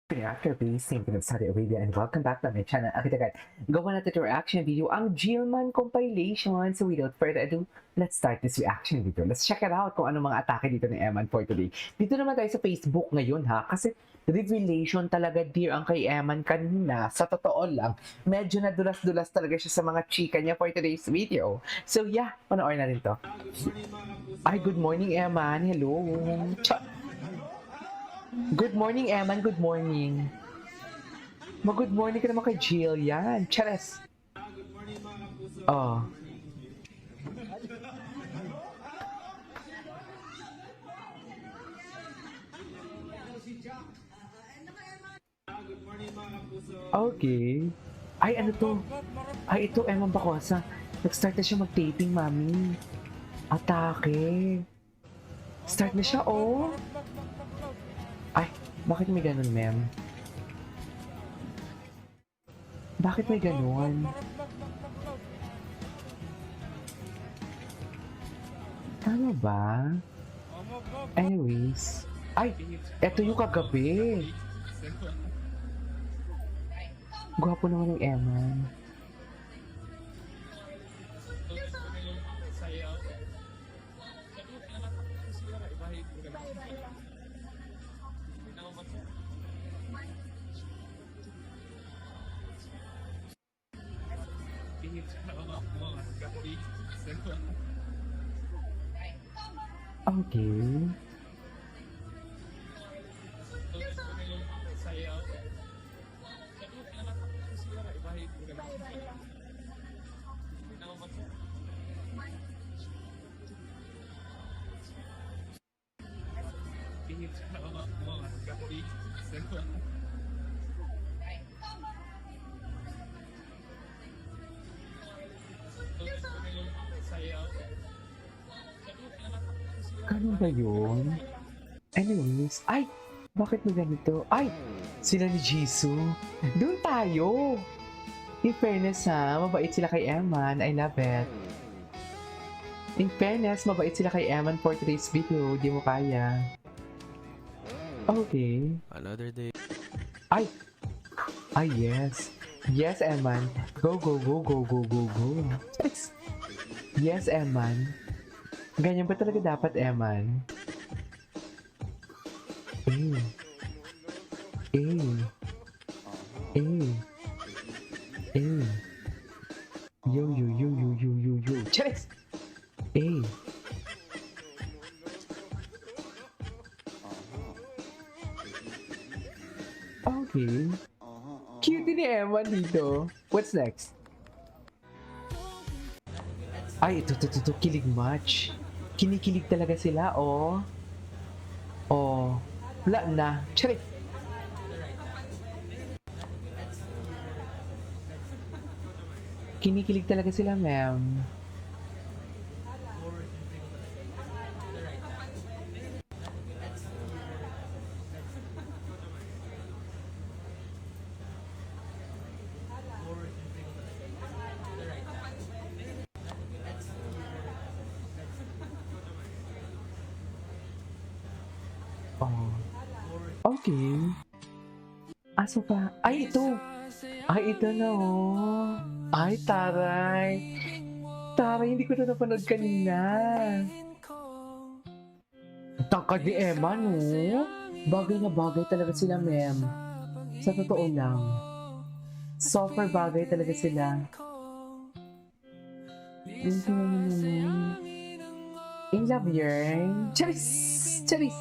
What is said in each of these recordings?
After Same from Saudi Arabia and welcome back to my channel. Ako agad, gawa natin ito reaction video ang Jillman compilation. So without further ado, let's start this reaction video. Let's check it out kung ano mga atake dito ni Eman for today. Dito naman tayo sa Facebook ngayon ha, kasi revelation talaga dear ang kay Eman kanina. Sa totoo lang, medyo nadulas-dulas talaga siya sa mga chika niya for today's video. So yeah, panoorin natin to. Ay, good morning Eman. Hello. Good morning, Eman. Good morning. Good morning ka naman kay Jill. Yan. Chares. Oh. Okay. Ay, ano to? Ay, ito, Eman Bacosa. Nag-start na siya mag-taping, mami. Atake. Start na siya, oh. Ay, bakit may ganun, ma'am? Bakit may ganun? Tama ba? Anyways. Ay, eto yung kagabi. Gwapo naman ng Eman. Okay. Ganun ba yun? Anyways, ay! Bakit may ganito? Ay! Sila ni Jisoo. Doon tayo! In fairness ha, mabait sila kay Eman. I love it. In fairness, mabait sila kay Eman for today's video. Di mo kaya. Okay. Another day. Ay! Ay, yes. Yes, Eman. Go, go, go, go, go, go, go. Yes, Eman. Ganyan ba talaga dapat, Eman? Eh. Eh. Eh. Eh. Yo, yo, yo, yo, yo, yo, yo. Charis! Eh. Okay. Cute ni Eman dito. What's next? Ay, ito, kilig match. Kinikilig talaga sila, oh. Oh. Wala na. Charit! Kinikilig talaga sila, ma'am. Oh. Okay. Aso pa? Ay, ito! Ay, ito na, oh. Ay, taray. Taray, hindi ko na napanood kanina. Tangkad ni Emma, no? Bagay na bagay talaga sila, ma'am. Sa totoo lang. Super bagay talaga sila. In love yarn. Charis! Charis!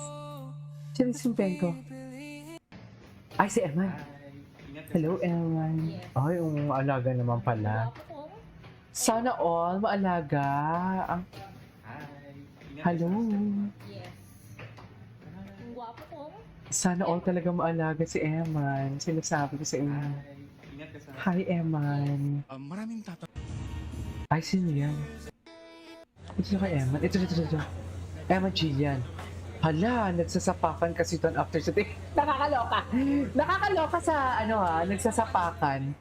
Charis yung penko. Ay, si Eman. Hello, Eman. Ay, alaga naman pala. Sana all maalaga. Ang... Hello. Yes. Ang gwapo ko. Sana all talaga maalaga si Eman. Sinasabi ko sa inyo. Hi, Eman. Maraming Ay, sino yan? Ito kay Eman. Ito. Eman Jillian. Hala, nagsasapakan kasi doon after sa Nakakaloka. Nakakaloka sa, nagsasapakan.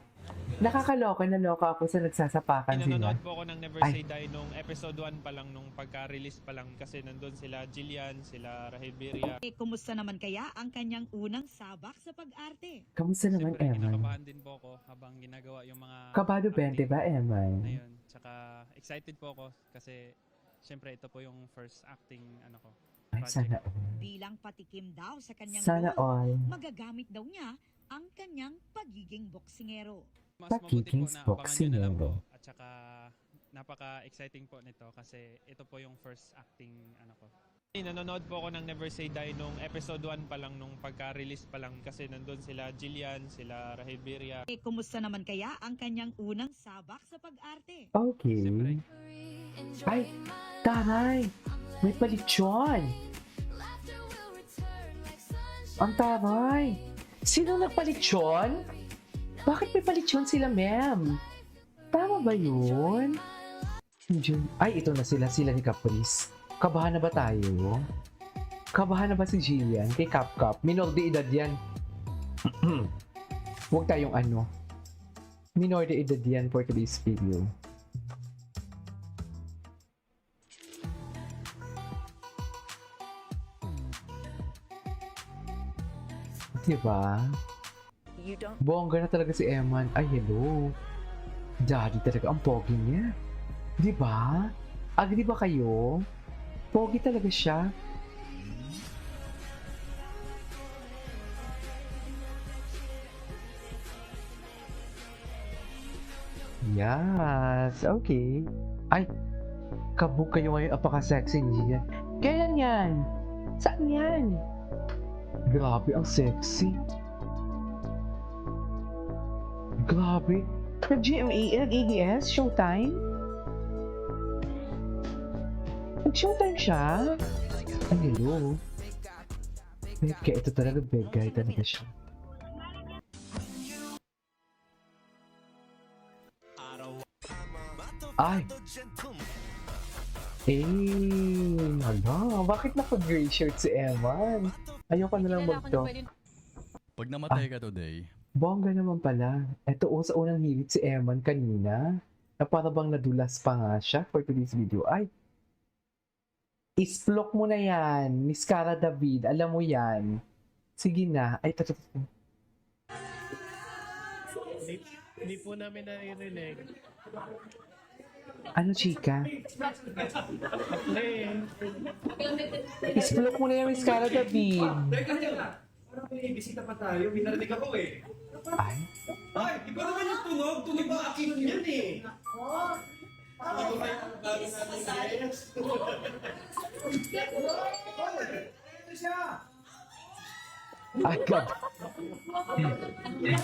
Nakakaloka, naloka ako sa nagsasapakan sila. Nanonood po ako ng Never Ay. Say Die nung episode 1 pa lang, nung pagka-release pa lang, kasi nandun sila Jillian, sila Rahel Birria. Kumusta naman kaya ang kanyang unang sabak sa pag-arte? Kamusta naman, Siyempre, Eman? kinakabahan din po ako habang ginagawa yung mga Kabado 20 acting ba, Eman? na yun. Tsaka excited po ako kasi siyempre ito po yung first acting ano ko. Ay, project. sana all. Bilang patikim daw sa kanyang Sana role, all. magagamit daw niya ang kanyang pagiging boksingero. Mas mabuti Pagiging po na abangan nyo na lang po. boxingero. At saka napaka-exciting po nito kasi ito po yung first acting ano ko. Nanonood po ako ng Never Say Die nung episode 1 pa lang, nung pagka-release pa lang, kasi nandun sila Jillian, sila Rahel Birria. Kumusta naman kaya ang kanyang unang sabak sa pag-arte? Okay. Siyempre, Ay, taray! May palitsyon! Ang taray! Sino nagpalitsyon? Bakit may palitsyon sila, ma'am? Tama ba yun? Ay, ito na sila ni Caprice. Kabahan na ba tayo? Kabahan na ba si Jillian kay Cap? Minor de edad yan. Huwag tayong ano. Minor de edad yan for today's video. Diba? Bongga na talaga si Eman. Ay, hello. Daddy talaga ang pogi niya. Diba? Agree ba kayo? Pogi talaga siya. Yes, okay. Ay, kabog kayo ngayon. Apaka-sexy niya. Kailan yan? Saan yan? Grabe, ang sexy. Grabe. Nag-GMA, nag-ADS, Showtime? Nag-Showtime siya? Ay, hello. Kaya ito talaga, bad guy talaga siya. Ay! Hala, bakit naka-gray shirt si Eman? Ayoko na lang magto. Pag namatay ka today, Bongga naman pala. Ito sa unang hilit si Eman kanina. Na para bang nadulas pa nga siya for today's video. Ay! Isplok mo na yan, Miss Cara David. Alam mo yan. Sige na. Ay, ito. Hindi po namin naririnig. Ano, chika? Eh, Isplok mo na yan, Miss Cara David. Parang may bisita pa tayo, may narinig ako eh. Ay, Ay, iba naman yung tunog. Tunog ba akin yan eh. Hindi ko kayo bago namin yes. Ito siya. ay, grabe.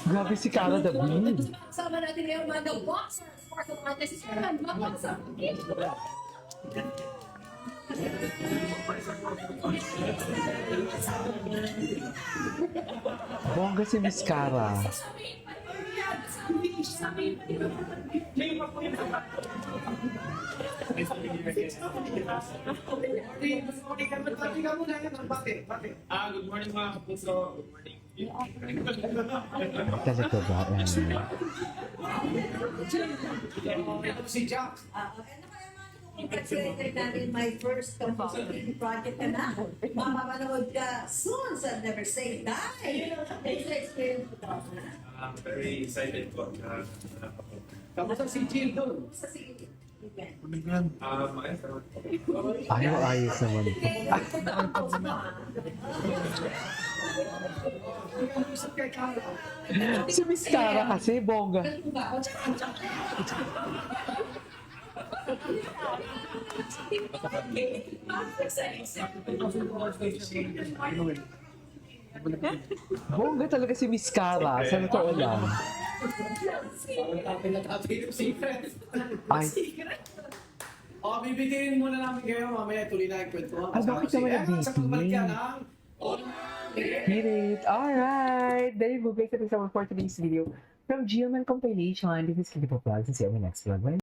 Grabe si Cara David. Sama natin ngayong mga boxer. Part of our decision. Mga boxer. Bongga si Miss Cara. Good morning mga kapuso. Good morning. Talaga ba? Ito si Jack. Congratulated natin my first composing project ka na. Mapapanood ka soon sa Never Say Die. Experience ko daw na. I'm very excited po. kamusta si Jill doon? Sa sige. Ayos naman. Si Miss Cara kasi, bongga. Bongga talaga si Miss Cara, sa totoo lang. Ay, Bibigyan muna namin kayo mamaya tuloy na yung kwentuhan. Ay, bakit naman Sa pagbalik nabibigay? yan ng hit it. Alright. There you go, guys. That is our for today's video from Geoman Compilation. This is Kitty Vlogs. And see you on my next vlog. Bye.